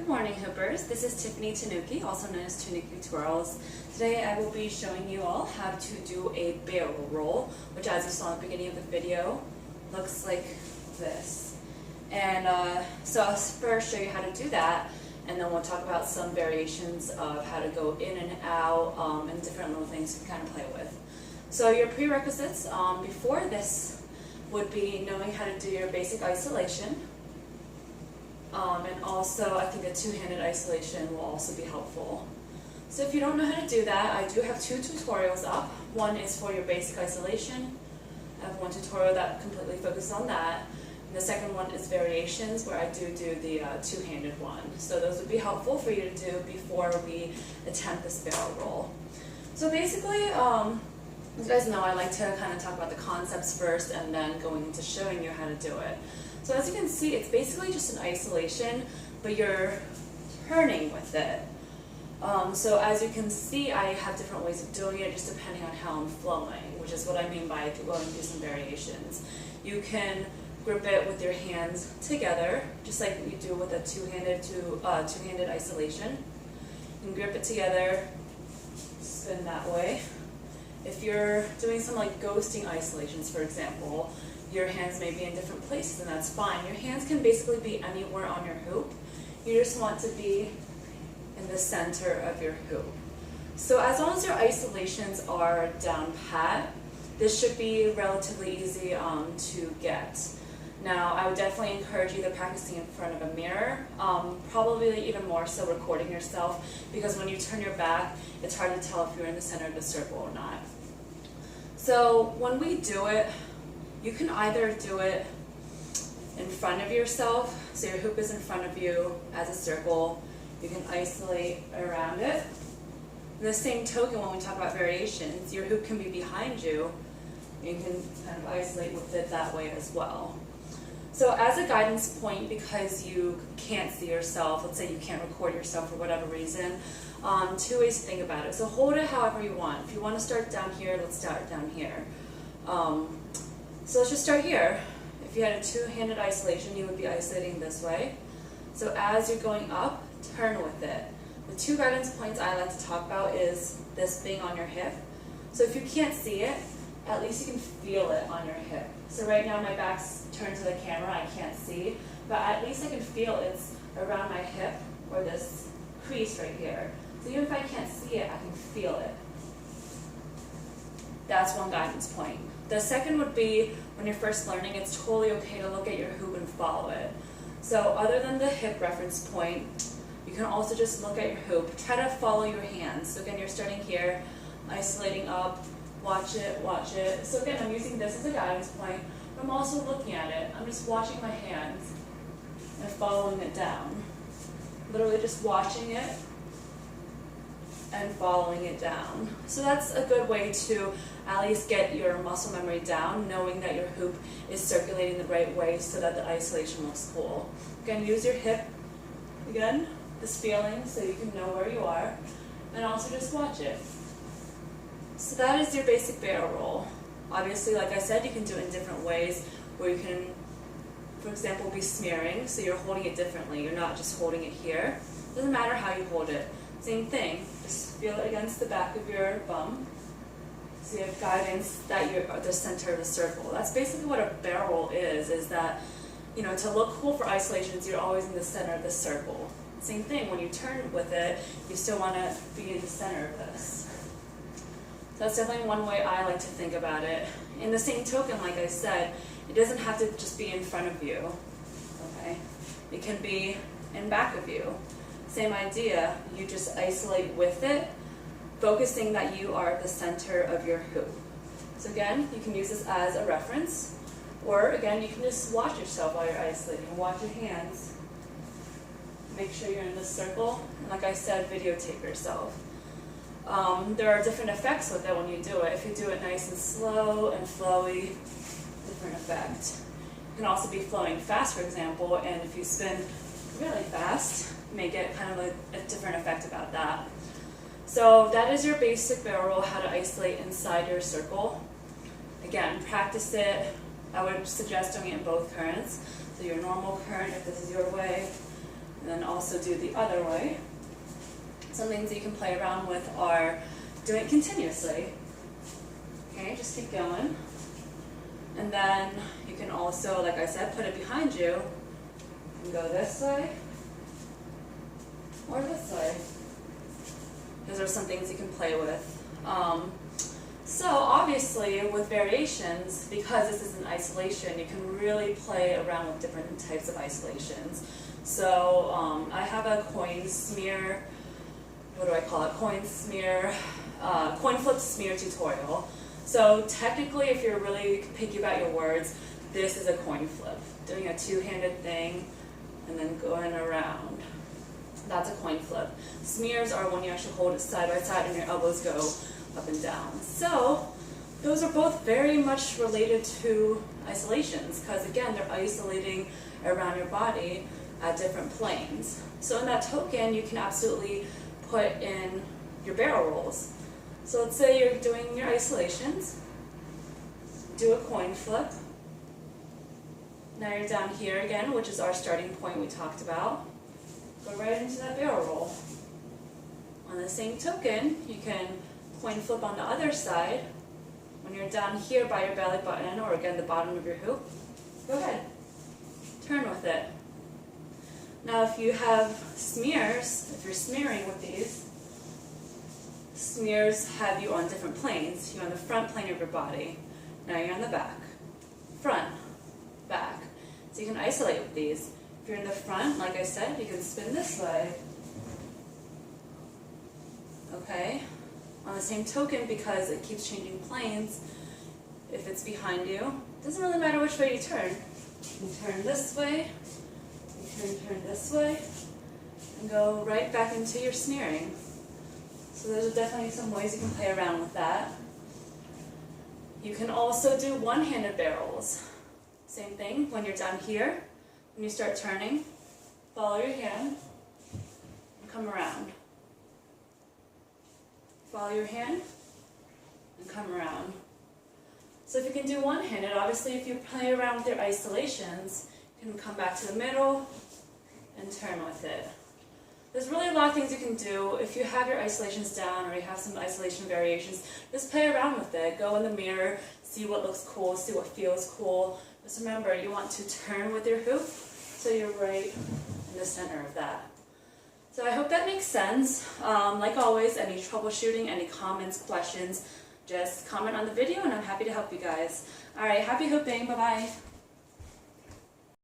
morning, Hoopers. This is Tiffany Tanuki, also known as Tanuki Twirls. Today I will be showing you all how to do a barrel roll, which, as you saw at the beginning of the video, looks like this. And so I'll first show you how to do that, and then we'll talk about some variations of how to go in and out and different little things you can kind of play with. So your prerequisites before this would be knowing how to do your basic isolation. And also, I think a two-handed isolation will also be helpful. So if you don't know how to do that, I do have two tutorials up. One is for your basic isolation. I have one tutorial that completely focuses on that. And the second one is variations, where I do the two-handed one. So those would be helpful for you to do before we attempt this barrel roll. So basically, as you guys know, I like to kind of talk about the concepts first and then going into showing you how to do it. So as you can see, it's basically just an isolation, but you're turning with it. So as you can see, I have different ways of doing it, just depending on how I'm flowing, which is what I mean by going through some variations. You can grip it with your hands together, just like you do with a two-handed isolation. You can grip it together, spin that way. If you're doing some like ghosting isolations, for example, your hands may be in different places, and that's fine. Your hands can basically be anywhere on your hoop. You just want to be in the center of your hoop. So as long as your isolations are down pat, this should be relatively easy to get. Now, I would definitely encourage you to practicing in front of a mirror, probably even more so recording yourself, because when you turn your back, it's hard to tell if you're in the center of the circle or not. So when we do it, you can either do it in front of yourself, so your hoop is in front of you as a circle. You can isolate around it. In the same token, when we talk about variations, your hoop can be behind you. You can kind of isolate with it that way as well. So as a guidance point, because you can't see yourself, let's say you can't record yourself for whatever reason, two ways to think about it. So hold it however you want. If you want to start down here, let's start down here. So let's just start here. If you had a two-handed isolation, you would be isolating this way. So as you're going up, turn with it. The two guidance points I like to talk about is this being on your hip. So if you can't see it, at least you can feel it on your hip. So right now my back's turned to the camera, I can't see, but at least I can feel it's around my hip or this crease right here. So even if I can't see it, I can feel it. That's one guidance point. The second would be when you're first learning, it's totally okay to look at your hoop and follow it. So other than the hip reference point, you can also just look at your hoop. Try to follow your hands. So again, you're starting here, isolating up, watch it, watch it. So again, I'm using this as a guidance point, but I'm also looking at it. I'm just watching my hands and following it down. Literally just watching it and following it down. So that's a good way to at least get your muscle memory down, knowing that your hoop is circulating the right way so that the isolation looks cool. Again, use your hip, again, this feeling so you can know where you are, and also just watch it. So that is your basic barrel roll. Obviously, like I said, you can do it in different ways, where you can, for example, be smearing, so you're holding it differently. You're not just holding it here. It doesn't matter how you hold it. Same thing, just feel it against the back of your bum. So you have guidance that you're at the center of the circle. That's basically what a barrel roll is that, you know, to look cool for isolations, you're always in the center of the circle. Same thing, when you turn with it, you still want to be in the center of this. So that's definitely one way I like to think about it. In the same token, like I said, it doesn't have to just be in front of you, okay? It can be in back of you. Same idea, you just isolate with it, focusing that you are at the center of your hoop. So again, you can use this as a reference, or again, you can just watch yourself while you're isolating. Watch your hands. Make sure you're in the circle, and like I said, videotape yourself. There are different effects with it when you do it. If you do it nice and slow and flowy, different effect. You can also be flowing fast, for example, and if you spin really fast, you may get kind of a different effect about that. So that is your basic barrel roll, how to isolate inside your circle. Again, practice it. I would suggest doing it in both currents. So your normal current, if this is your way, And then also do the other way. Some things that you can play around with are doing it continuously. Okay, just keep going. And then you can also, like I said, put it behind you and go this way or this way. Those are some things you can play with. So obviously with variations, because this is an isolation, you can really play around with different types of isolations. So I have a coin smear, what do I call it? Coin flip smear tutorial. So technically, if you're really picky about your words, this is a coin flip. Doing a two-handed thing and then going around. That's a coin flip. Smears are when you actually hold it side by side and your elbows go up and down. So those are both very much related to isolations because again, they're isolating around your body at different planes. So in that token, you can absolutely put in your barrel rolls. So let's say you're doing your isolations, do a coin flip. Now you're down here again, which is our starting point we talked about. Go right into that barrel roll. On the same token, you can coin flip on the other side. When you're down here by your belly button, or again the bottom of your hoop, go ahead, turn with it. Now if you have smears, if you're smearing with these, smears have you on different planes. You're on the front plane of your body. Now you're on the back. Front, back. So you can isolate with these. If you're in the front, like I said, you can spin this way. Okay? On the same token, because it keeps changing planes, if it's behind you, it doesn't really matter which way you turn. You can turn this way, you can turn this way, and go right back into your smearing. So those are definitely some ways you can play around with that. You can also do one-handed barrels. Same thing, when you're down here, when you start turning, follow your hand and come around. Follow your hand and come around. So if you can do one-handed, obviously if you play around with your isolations, you can come back to the middle and turn with it. There's really a lot of things you can do. If you have your isolations down or you have some isolation variations, just play around with it. Go in the mirror, see what looks cool, see what feels cool. Just remember, you want to turn with your hoop, so you're right in the center of that. So I hope that makes sense. Like always, any troubleshooting, any comments, questions, just comment on the video and I'm happy to help you guys. Alright, happy hooping, bye-bye.